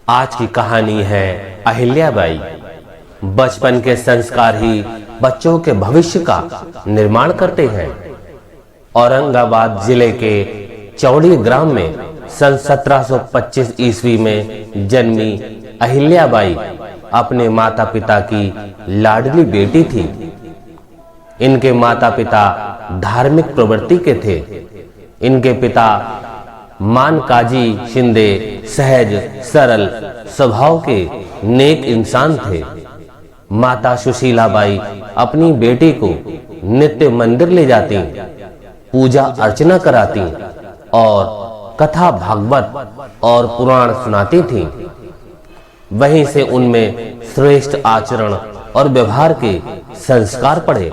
आज की कहानी है अहिल्याबाई। बचपन के संस्कार ही बच्चों के भविष्य का निर्माण करते हैं। औरंगाबाद जिले के चौड़ी ग्राम में सन 1725 ईस्वी में जन्मी अहिल्याबाई अपने माता पिता की लाडली बेटी थी। इनके माता पिता धार्मिक प्रवृत्ति के थे। इनके पिता मानकाजी शिंदे सहज सरल स्वभाव के नेक इंसान थे। माता सुशीलाबाई अपनी बेटी को नित्य मंदिर ले जाती, पूजा अर्चना कराती और कथा भागवत और पुराण सुनाती थीं। वहीं से उनमें श्रेष्ठ आचरण और व्यवहार के संस्कार पड़े।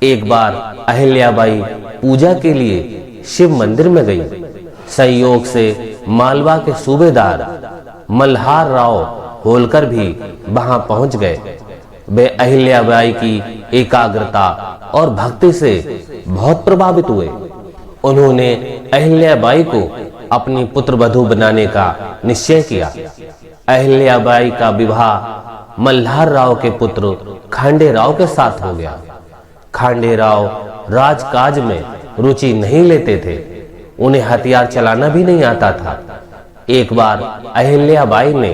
एक बार अहिल्याबाई पूजा के लिए शिव मंदिर में गई। संयोग से मालवा के सूबेदार मल्हार राव होलकर भी वहां पहुंच गए। वे अहिल्याबाई की एकाग्रता और भक्ति से बहुत प्रभावित हुए। उन्होंने अहिल्याबाई को अपनी पुत्रवधू बनाने का निश्चय किया। अहिल्याबाई का विवाह मल्हार राव के पुत्र खांडे राव के साथ हो गया। खांडे राव राजकाज में रुचि नहीं लेते थे। उन्हें हथियार चलाना भी नहीं आता था। एक बार अहिल्याबाई ने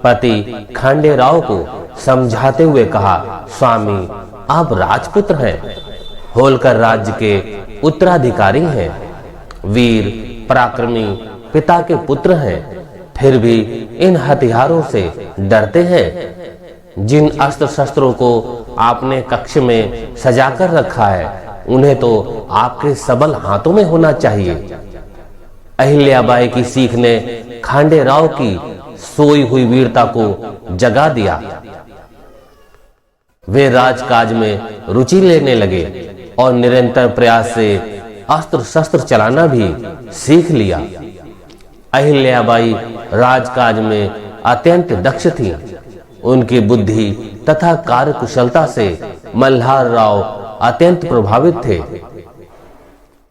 पति खांडे राव को समझाते हुए कहा, स्वामी आप राजपुत्र हैं, होलकर राज्य के उत्तराधिकारी हैं, वीर पराक्रमी पिता के पुत्र हैं, फिर भी इन हथियारों से डरते हैं। जिन अस्त्र शस्त्रों को आपने कक्ष में सजाकर रखा है उन्हें तो आपके सबल हाथों में होना चाहिए। अहिल्याबाई की सीख ने खांडे राव की सोई हुई वीरता को जगा दिया। वे राजकाज में रुचि लेने लगे और निरंतर प्रयास से अस्त्र शस्त्र चलाना भी सीख लिया। अहिल्याबाई राजकाज में अत्यंत दक्ष थी। उनकी बुद्धि तथा कार्यकुशलता से मल्हार राव अत्यंत प्रभावित थे।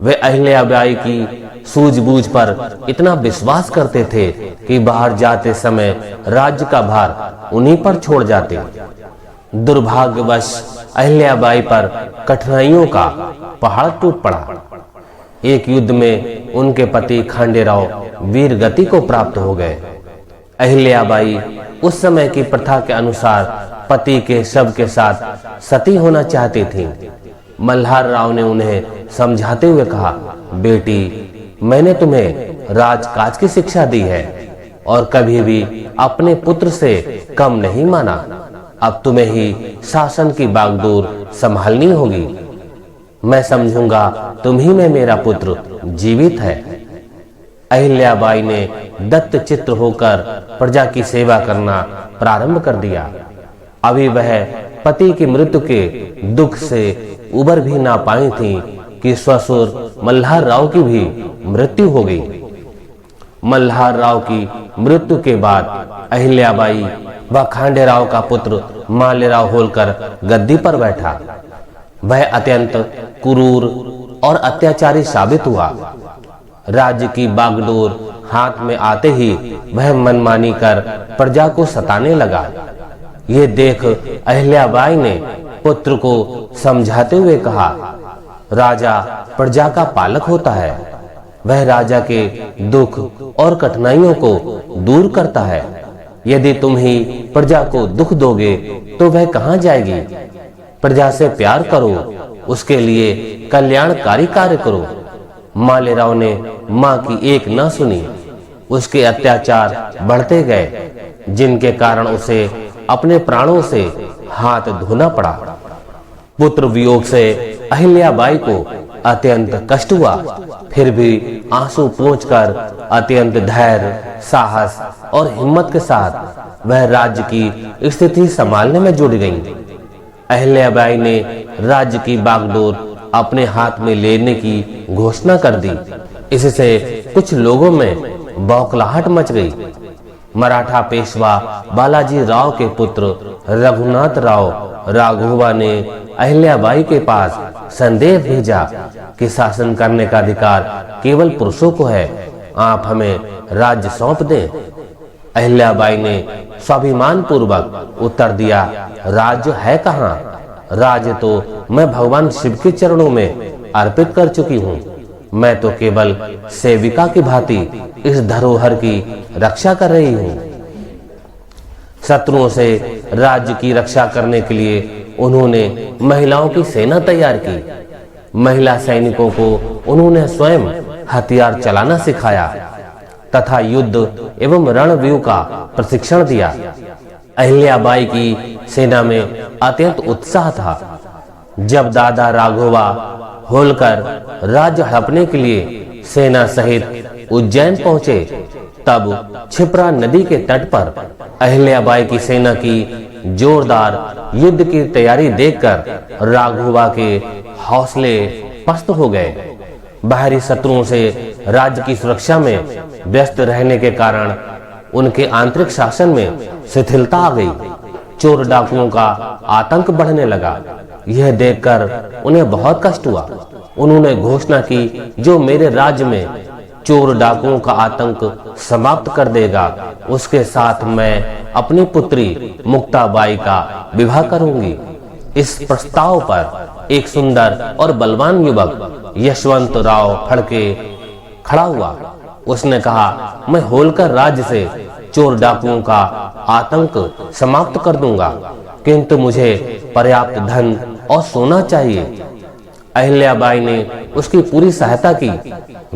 वे अहिल्याबाई की सूझबूझ पर इतना विश्वास करते थे कि बाहर जाते समय राज्य का भार उन्हीं पर छोड़ जाते। दुर्भाग्यवश अहिल्याबाई पर कठिनाइयों का पहाड़ टूट पड़ा। एक युद्ध में उनके पति खांडे राव वीर गति को प्राप्त हो गए। अहिल्याबाई उस समय की प्रथा के अनुसार पति के शव के साथ सती होना चाहती थीं। मल्हार राव ने उन्हें समझाते हुए कहा, बेटी मैंने तुम्हें राजकाज की शिक्षा दी है और कभी भी अपने पुत्र से कम नहीं माना। अब तुम्हें ही शासन की बागडोर संभालनी होगी। मैं समझूंगा तुम ही में मेरा पुत्र जीवित है। अहिल्याबाई ने दत्त चित्र होकर प्रजा की सेवा करना प्रारंभ कर दिया। अभी वह पति की मृत्यु के दुख से उबर भी ना पाई थी कि ससुर मल्हार राव की भी मृत्यु हो गई। मल्हार राव की मृत्यु के बाद अहिल्याबाई व खांडे राव का पुत्र मालेराव होलकर गद्दी पर बैठा। वह अत्यंत क्रूर और अत्याचारी साबित हुआ। राज्य की बागडोर हाथ में आते ही वह मनमानी कर प्रजा को सताने लगा। ये देख अहिल्याबाई ने पुत्र को समझाते हुए कहा, राजा प्रजा का पालक होता है। वह राजा के दुख और कठिनाइयों को दूर करता है। यदि तुम ही प्रजा को दुख दोगे तो वह कहां जाएगी। प्रजा से प्यार करो, उसके लिए कल्याणकारी कार्य करो। मालेराव ने मां की एक न सुनी। उसके अत्याचार बढ़ते गए, जिनके कारण उसे अपने प्राणों से हाथ धोना पड़ा। पुत्र वियोग से अहिल्याबाई को अत्यंत कष्ट हुआ। फिर भी आंसू पोंछकर अत्यंत धैर्य, साहस और हिम्मत के साथ वह राज्य की स्थिति संभालने में जुट गई। अहिल्याबाई ने राज्य की बागडोर अपने हाथ में लेने की घोषणा कर दी। इससे कुछ लोगों में बौखलाहट मच गई। मराठा पेशवा बालाजी राव के पुत्र रघुनाथ राव राघोबा ने अहिल्याबाई के पास संदेश भेजा कि शासन करने का अधिकार केवल पुरुषों को है, आप हमें राज्य सौंप दें। अहिल्याबाई ने स्वाभिमान पूर्वक उत्तर दिया, राज्य है कहाँ? राज्य तो मैं भगवान शिव के चरणों में अर्पित कर चुकी हूँ। मैं तो केवल सेविका की भांति इस धरोहर की रक्षा कर रही हूँ। शत्रुओं से राज्य की रक्षा करने के लिए उन्होंने महिलाओं की सेना तैयार की। महिला सैनिकों को उन्होंने स्वयं हथियार चलाना सिखाया तथा युद्ध एवं रणव्यूह का प्रशिक्षण दिया। अहिल्याबाई की सेना में अत्यंत उत्साह था। जब दादा राघोबा होलकर राज्य हड़पने के लिए सेना सहित उज्जैन पहुंचे, तब क्षिप्रा नदी के तट पर अहिल्याबाई की सेना की जोरदार युद्ध की तैयारी देखकर राघोबा के हौसले पस्त हो गए। बाहरी शत्रुओं से राज्य की सुरक्षा में व्यस्त रहने के कारण उनके आंतरिक शासन में शिथिलता आ गई। चोर डाकुओं का आतंक बढ़ने लगा। यह देखकर उन्हें बहुत कष्ट हुआ। उन्होंने घोषणा की, जो मेरे राज्य में चोर डाकुओं का आतंक समाप्त कर देगा, उसके साथ मैं अपनी पुत्री मुक्ताबाई का विवाह करूंगी। इस प्रस्ताव पर एक सुंदर और बलवान युवक यशवंतराव फड़के खड़ा हुआ। उसने कहा, मैं होलकर राज्य से चोर डाकुओं का आतंक समाप्त कर दूंगा, किंतु मुझे पर्याप्त धन और सोना चाहिए। अहिल्याबाई ने उसकी पूरी सहायता की।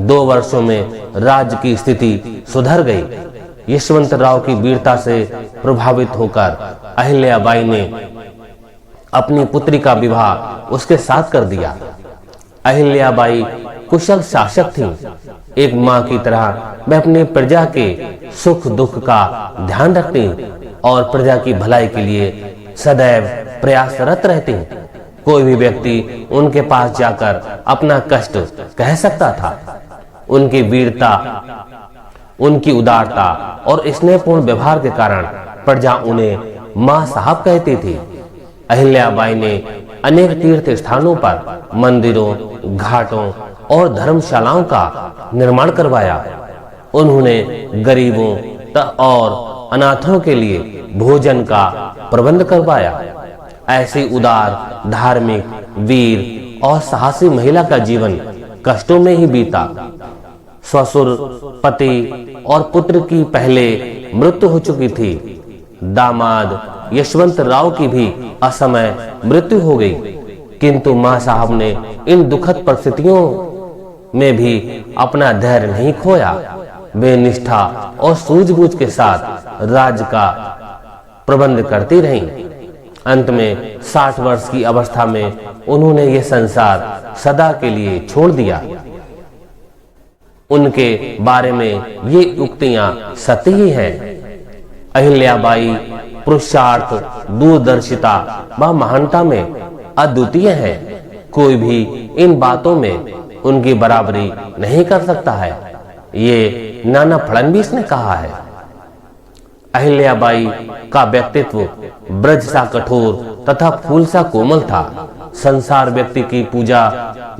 2 वर्षों में राज्य की स्थिति सुधर गई। यशवंतराव की वीरता से प्रभावित होकर अहिल्याबाई ने अपनी पुत्री का विवाह उसके साथ कर दिया। अहिल्याबाई कुशल शासक थीं। एक माँ की तरह वह अपनी प्रजा के सुख दुख का ध्यान रखती और प्रजा की भलाई के लिए सदैव प्रयासरत रहती। कोई भी व्यक्ति उनके पास जाकर अपना कष्ट कह सकता था। उनकी वीरता, उनकी उदारता और स्नेहपूर्ण व्यवहार के कारण प्रजा उन्हें माँ साहब कहती थी। अहिल्याबाई ने अनेक तीर्थ स्थानों पर मंदिरों, घाटों और धर्मशालाओं का निर्माण करवाया। उन्होंने गरीबों और अनाथों के लिए भोजन का प्रबंध करवाया। ऐसी उदार, धार्मिक, वीर और साहसी महिला का जीवन कष्टों में ही बीता। ससुर, पति और पुत्र की पहले मृत्यु हो चुकी थी। दामाद यशवंतराव की भी असमय मृत्यु हो गई, किंतु मां साहब ने इन दुखद परिस्थितियों में भी अपना धैर्य नहीं खोया। वे निष्ठा और सूझबूझ के साथ राज्य का प्रबंध करती रहीं। अंत में 60 वर्ष की अवस्था में उन्होंने ये संसार सदा के लिए छोड़ दिया। उनके बारे में ये उक्तियां सत्य ही हैं। अहिल्याबाई पुरुषार्थ, दूरदर्शिता व महानता में अद्वितीय है। कोई भी इन बातों में उनकी बराबरी नहीं कर सकता है। ये नाना फडणवीस ने कहा है। अहिल्याबाई का व्यक्तित्व ब्रज सा कठोर तथा फूल सा कोमल था। संसार व्यक्ति की पूजा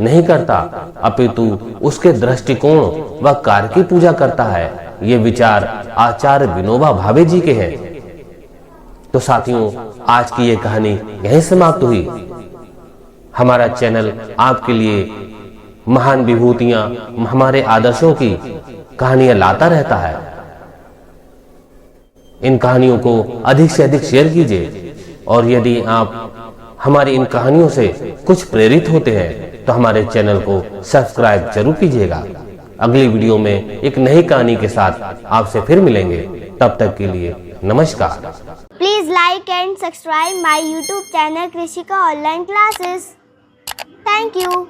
नहीं करता, अपितु उसके दृष्टिकोण व कार्य की पूजा करता है। ये विचार आचार्य विनोबा भावे जी के हैं। तो साथियों, आज की ये कहानी यहीं समाप्त हुई। हमारा चैनल आपके लिए महान विभूतियां, हमारे आदर्शों की कहानियां लाता रहता है। इन कहानियों को अधिक से अधिक शेयर कीजिए और यदि आप हमारी इन कहानियों से कुछ प्रेरित होते हैं तो हमारे चैनल को सब्सक्राइब जरूर कीजिएगा। अगली वीडियो में एक नई कहानी के साथ आपसे फिर मिलेंगे। तब तक के लिए नमस्कार। Please like and subscribe my YouTube channel Krishika Online Classes. Thank you.